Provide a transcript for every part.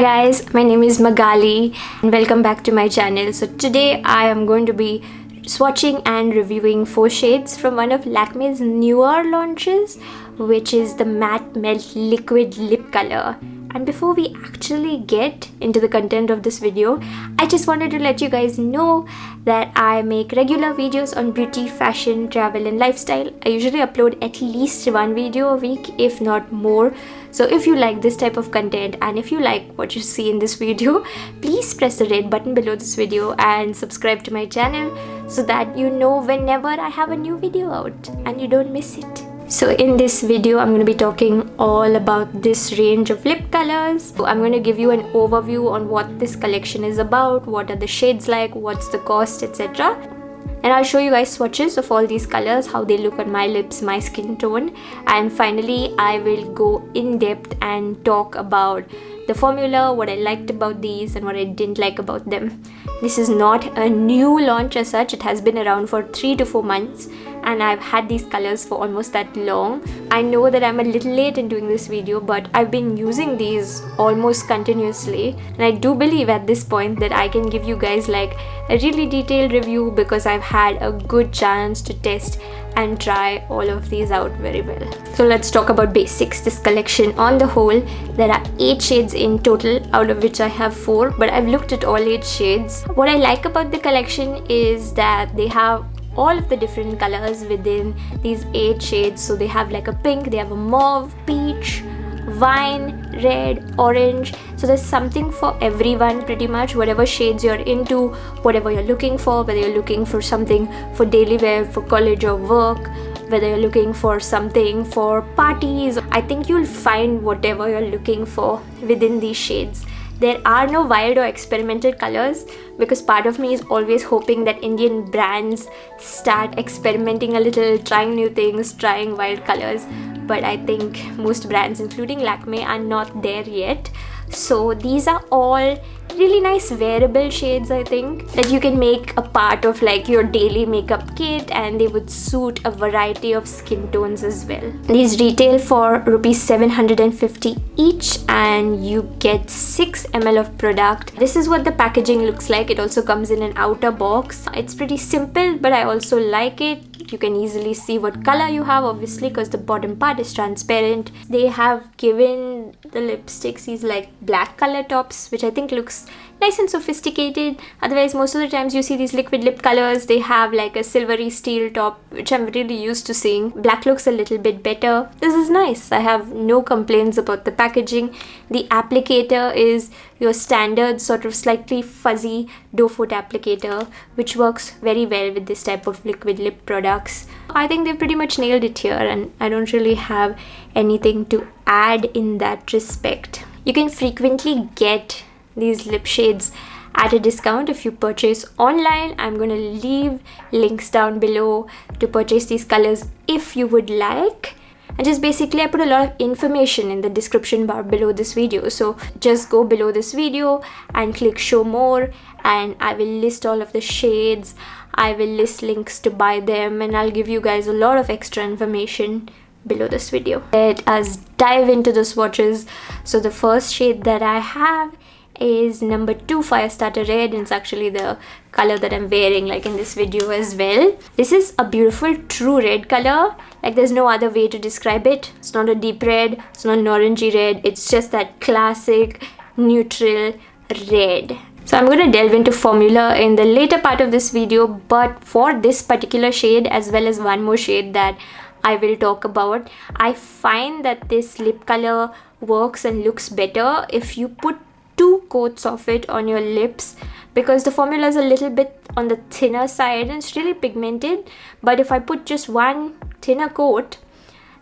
guys, my name is Magali and welcome back to my channel. So today I am going to be swatching and reviewing 4 shades from one of Lakme's newer launches, which is the Matte Melt Liquid Lip Color. And before we actually get into the content of this video, I just wanted to let you guys know that I make regular videos on beauty, fashion, travel and lifestyle. I usually upload at least one video a week, if not more. So if you like this type of content and if you like what you see in this video, please press the red button below this video and subscribe to my channel so that you know whenever I have a new video out and you don't miss it. So in this video, I'm going to be talking all about this range of lip colors. So I'm going to give you an overview on what this collection is about, what are the shades like, what's the cost, etc. And I'll show you guys swatches of all these colors, how they look on my lips, my skin tone. And finally, I will go in depth and talk about the formula, what I liked about these and what I didn't like about them. This is not a new launch as such. It has been around for 3 to 4 months and I've had these colors for almost that long. I know that I'm a little late in doing this video, but I've been using these almost continuously, and I do believe at this point that I can give you guys like a really detailed review because I've had a good chance to test and try all of these out very well. So let's talk about basics. This collection on the whole, there are 8 shades in total, out of which I have 4, but I've looked at all 8 shades. What I like about the collection is that they have all of the different colors within these 8 shades. So they have like a pink, they have a mauve, peach, wine, red, orange. So there's something for everyone pretty much, whatever shades you're into, whatever you're looking for, whether you're looking for something for daily wear, for college or work, whether you're looking for something for parties. I think you'll find whatever you're looking for within these shades. There are no wild or experimental colors because part of me is always hoping that Indian brands start experimenting a little, trying new things, trying wild colors. But I think most brands, including Lakme, are not there yet. So these are all really nice wearable shades, I think, that you can make a part of like your daily makeup kit, and they would suit a variety of skin tones as well. These retail for rupees 750 each and you get 6 ml of product. This is what the packaging looks like. It also comes in an outer box. It's pretty simple, but I also like it. You can easily see what color you have, obviously, because the bottom part is transparent. They have given the lipsticks these like black color tops, which I think looks nice and sophisticated. Otherwise, most of the times you see these liquid lip colors, they have like a silvery steel top, which I'm really used to seeing. Black looks a little bit better. This is nice. I have no complaints about the packaging. The applicator is your standard sort of slightly fuzzy doe foot applicator, which works very well with this type of liquid lip products. I think they pretty much nailed it here, and I don't really have anything to add in that respect. You can frequently get these lip shades at a discount if you purchase online. I'm going to leave links down below to purchase these colors if you would like. And just basically I put a lot of information in the description bar below this video. So just go below this video and click show more, and I will list all of the shades. I will list links to buy them, and I'll give you guys a lot of extra information below this video. Let us dive into the swatches. So the first shade that I have is number 2, Firestarter Red, and it's actually the color that I'm wearing like in this video as well. This is a beautiful true red color. Like there's no other way to describe it. It's not a deep red, it's not an orangey red, it's just that classic neutral red. So I'm going to delve into formula in the later part of this video, but for this particular shade as well as one more shade that I will talk about, I find that this lip color works and looks better if you put 2 coats of it on your lips, because the formula is a little bit on the thinner side and it's really pigmented. But if I put just one thinner coat,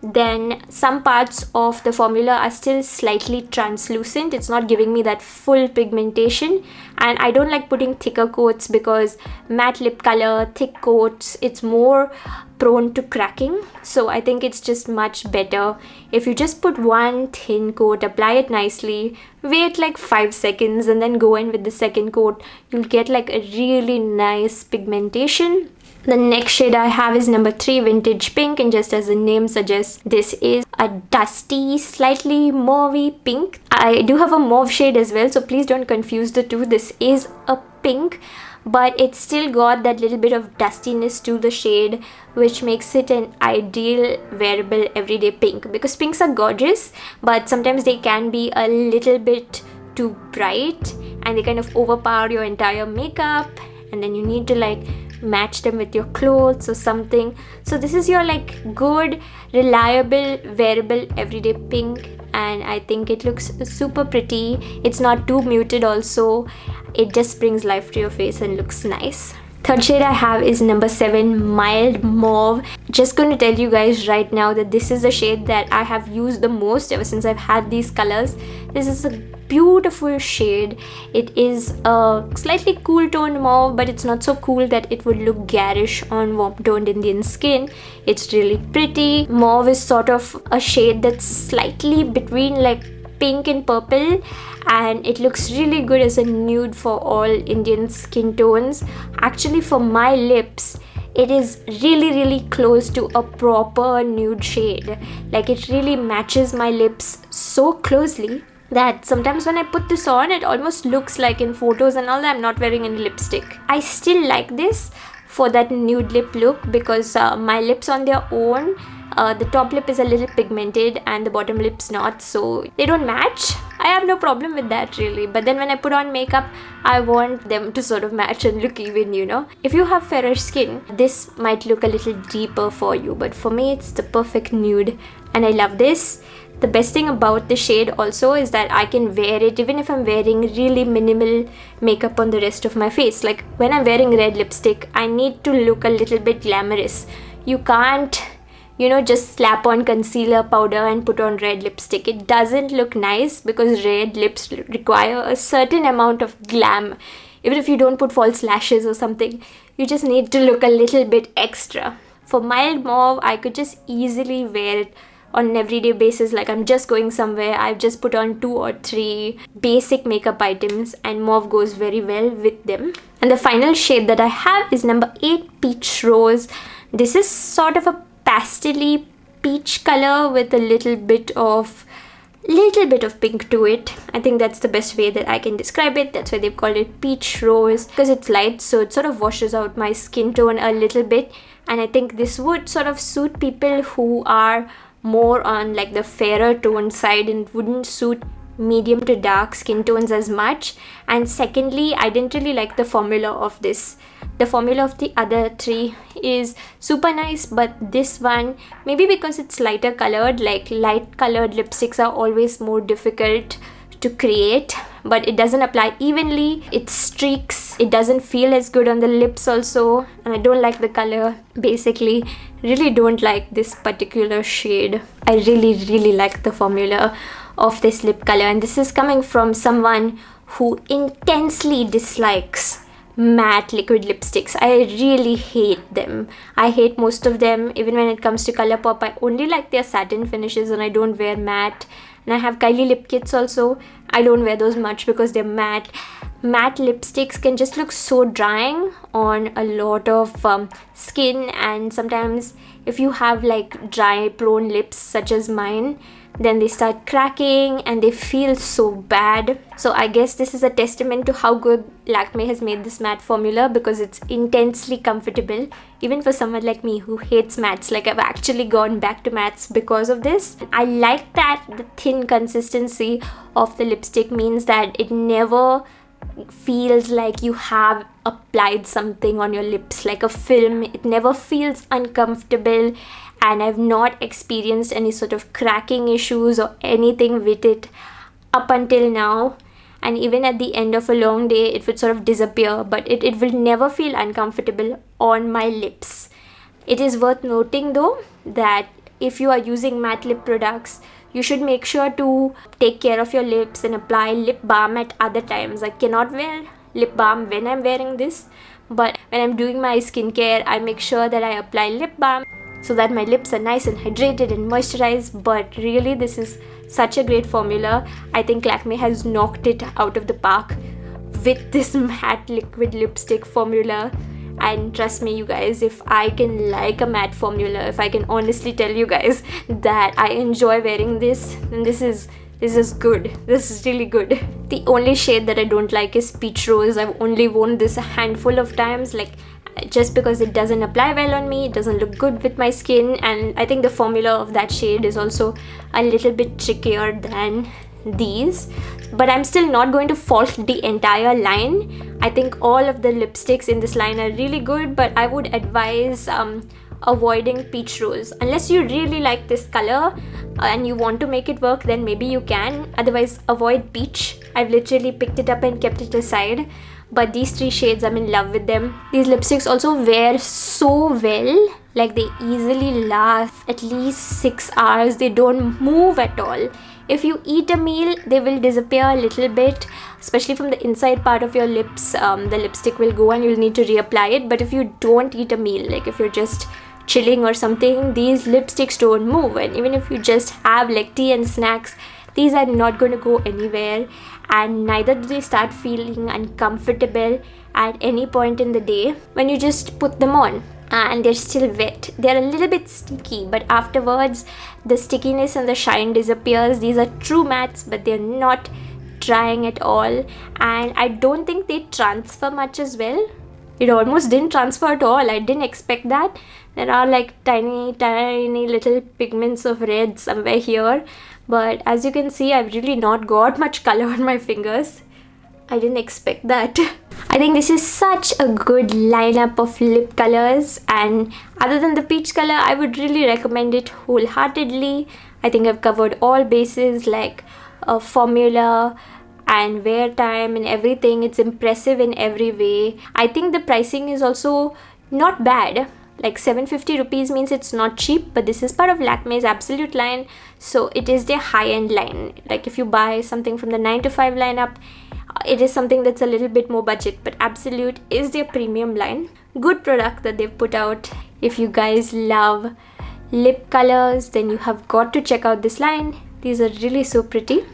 then some parts of the formula are still slightly translucent. It's not giving me that full pigmentation, and I don't like putting thicker coats because matte lip color, thick coats, it's more prone to cracking. So I think it's just much better if you just put one thin coat, apply it nicely, wait like 5 seconds and then go in with the second coat. You'll get like a really nice pigmentation. The next shade I have is number 3, Vintage Pink, and just as the name suggests, this is a dusty, slightly mauvey pink. I do have a mauve shade as well, so please don't confuse the two. This is a pink, but it's still got that little bit of dustiness to the shade, which makes it an ideal wearable everyday pink, because pinks are gorgeous, but sometimes they can be a little bit too bright and they kind of overpower your entire makeup, and then you need to like match them with your clothes or something. So this is your like good, reliable, wearable everyday pink, and I think it looks super pretty. It's not too muted also. It just brings life to your face and looks nice. Third shade I have is number 7, Mild Mauve. Just going to tell you guys right now that this is the shade that I have used the most ever since I've had these colors. This is a beautiful shade. It is a slightly cool toned mauve, but it's not so cool that it would look garish on warm toned Indian skin. It's really pretty. Mauve is sort of a shade that's slightly between like pink and purple, and it looks really good as a nude for all Indian skin tones. Actually, for my lips, it is really close to a proper nude shade. Like, it really matches my lips so closely that sometimes when I put this on, it almost looks like in photos and all that I'm not wearing any lipstick. I still like this for that nude lip look, because my lips on their own, the top lip is a little pigmented and the bottom lip's not, so they don't match. I have no problem with that really, but then when I put on makeup, I want them to sort of match and look even, you know. If you have fairer skin, this might look a little deeper for you, but for me it's the perfect nude and I love this. The best thing about the shade also is that I can wear it even if I'm wearing really minimal makeup on the rest of my face. Like when I'm wearing red lipstick, I need to look a little bit glamorous. You can't, you know, just slap on concealer powder and put on red lipstick. It doesn't look nice because red lips require a certain amount of glam. Even if you don't put false lashes or something, you just need to look a little bit extra. For Mild Mauve, I could just easily wear it on an everyday basis. Like I'm just going somewhere, I've just put on 2 or 3 basic makeup items and mauve goes very well with them. And the final shade that I have is number 8, Peach Rose. This is sort of a pastel-y peach color with a little bit of pink to it. I think that's the best way that I can describe it. That's why they've called it Peach Rose, because it's light, so it sort of washes out my skin tone a little bit. And I think this would sort of suit people who are more on like the fairer tone side and wouldn't suit medium to dark skin tones as much. And secondly, I didn't really like the formula of this. The formula of the other 3 is super nice, but this one, maybe because it's lighter colored, like light colored lipsticks are always more difficult to create, but it doesn't apply evenly. It streaks, it doesn't feel as good on the lips also, and I don't like the color. Basically, really don't like this particular shade. I really like the formula of this lip color, and this is coming from someone who intensely dislikes matte liquid lipsticks. I really hate them. I hate most of them. Even when it comes to ColourPop, I only like their satin finishes and I don't wear matte. And I have Kylie lip kits also. I don't wear those much because they're matte. Matte lipsticks can just look so drying on a lot of skin, and sometimes if you have like dry prone lips such as mine, then they start cracking and they feel so bad. So I guess this is a testament to how good Lakme has made this matte formula, because it's intensely comfortable even for someone like me who hates mattes. Like I've actually gone back to mattes because of this. I like that the thin consistency of the lipstick means that it never feels like you have applied something on your lips like a film. It never feels uncomfortable, and I've not experienced any sort of cracking issues or anything with it up until now. And even at the end of a long day, it would sort of disappear, but it will never feel uncomfortable on my lips. It is worth noting though that if you are using matte lip products, you should make sure to take care of your lips and apply lip balm at other times. I cannot wear lip balm when I'm wearing this, but when I'm doing my skincare, I make sure that I apply lip balm so that my lips are nice and hydrated and moisturized. But really, this is such a great formula. I think Lakme has knocked it out of the park with this matte liquid lipstick formula, And trust me, you guys, if I can like a matte formula, if I can honestly tell you guys that I enjoy wearing this, then this is good. This is really good. The only shade that I don't like is peach rose. I've only worn this a handful of times, like just because it doesn't apply well on me, it doesn't look good with my skin, and I think the formula of that shade is also a little bit trickier than these. But I'm still not going to fault the entire line. I think all of the lipsticks in this line are really good, but I would advise avoiding peach rose. Unless you really like this color and you want to make it work, then maybe you can. Otherwise, avoid peach. I've literally picked it up and kept it aside. But these 3 shades, I'm in love with them. These lipsticks also wear so well. Like, they easily last at least 6 hours. They don't move at all. If you eat a meal, they will disappear a little bit, especially from the inside part of your lips. The lipstick will go and you'll need to reapply it. But if you don't eat a meal, like if you're just chilling or something, these lipsticks don't move. And even if you just have like tea and snacks, these are not going to go anywhere, and neither do they start feeling uncomfortable at any point in the day when you just put them on. And they're still wet. They're a little bit sticky, but afterwards the stickiness and the shine disappears. These are true mattes, but they're not drying at all, and I don't think they transfer much as well. It almost didn't transfer at all. I didn't expect that. There are like tiny little pigments of red somewhere here, but as you can see, I've really not got much color on my fingers. I didn't expect that. I think this is such a good lineup of lip colors, and other than the peach color, I would really recommend it wholeheartedly. I think I've covered all bases, like a formula and wear time and everything. It's impressive in every way. I think the pricing is also not bad. Like 750 rupees means it's not cheap, but this is part of Lakme's Absolute line, so it is their high-end line. Like if you buy something from the 9 to 5 lineup, it is something that's a little bit more budget, but Absolute is their premium line. Good product that they've put out. If you guys love lip colors, then you have got to check out this line. These are really so pretty,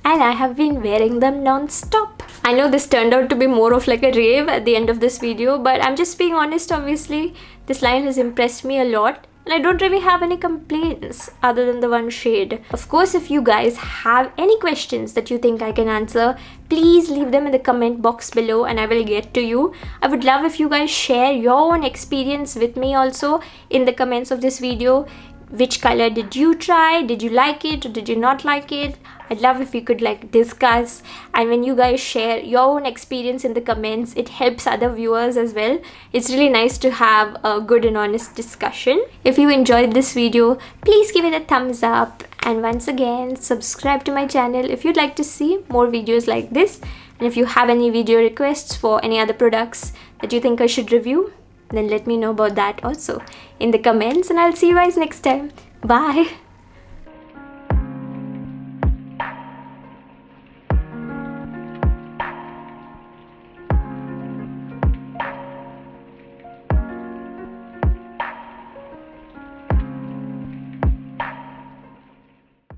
and I have been wearing them non-stop. I know this turned out to be more of like a rave at the end of this video, but I'm just being honest. Obviously, this line has impressed me a lot, and I don't really have any complaints other than the one shade. Of course, if you guys have any questions that you think I can answer, please leave them in the comment box below and I will get to you. I would love if you guys share your own experience with me also in the comments of this video. Which color did you try? Did you like it or did you not like it? I'd love if we could like discuss, and when you guys share your own experience in the comments, it helps other viewers as well. It's really nice to have a good and honest discussion. If you enjoyed this video, please give it a thumbs up, and once again, subscribe to my channel if you'd like to see more videos like this. And if you have any video requests for any other products that you think I should review, then let me know about that also in the comments, and I'll see you guys next time. Bye.